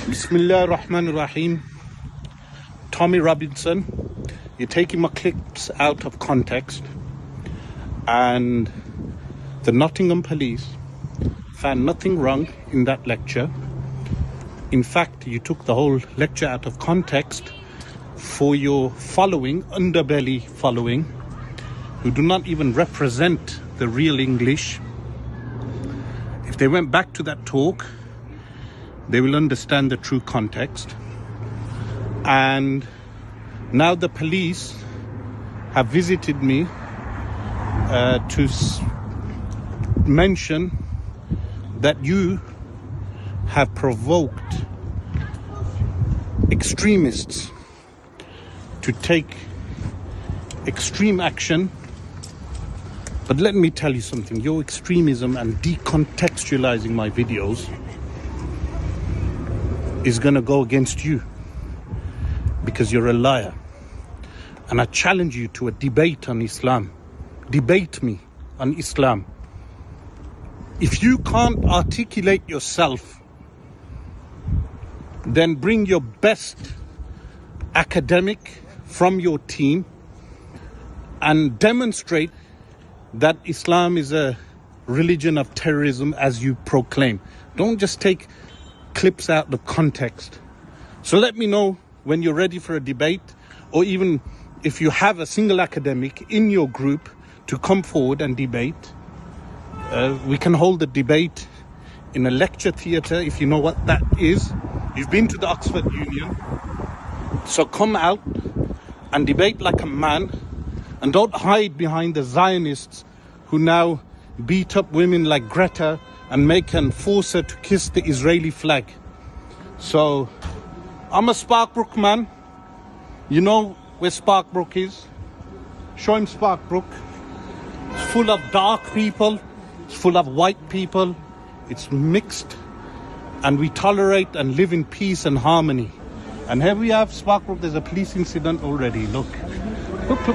Bismillah ar-Rahman ar-Rahim. Tommy Robinson, you're taking my clips out of context, and the Nottingham police found nothing wrong in that lecture. In fact, you took the whole lecture out of context for your following, underbelly following, who do not even represent the real English. If they went back to that talk, they will understand the true context. And now the police have visited me to mention that you have provoked extremists to take extreme action. But let me tell you something, your extremism and decontextualizing my videos is going to go against you, because you're a liar. And I challenge you to a debate on Islam. Debate me on Islam. If you can't articulate yourself, then bring your best academic from your team and demonstrate that Islam is a religion of terrorism as you proclaim. Don't just take clips out of context. So let me know when you're ready for a debate, or even if you have a single academic in your group to come forward and debate. We can hold the debate in a lecture theatre, if you know what that is. You've been to the Oxford Union, so come out and debate like a man, and don't hide behind the Zionists who now beat up women like Greta and and force her to kiss the Israeli flag. So I'm a Sparkbrook man. You know where Sparkbrook is? Show him Sparkbrook. It's full of dark people. It's full of white people. It's mixed. And we tolerate and live in peace and harmony. And here we have Sparkbrook. There's a police incident already. Look,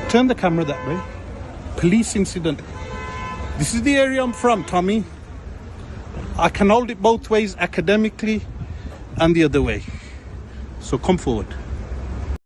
turn the camera that way. Police incident. This is the area I'm from, Tommy. I can hold it both ways, academically and the other way. So come forward.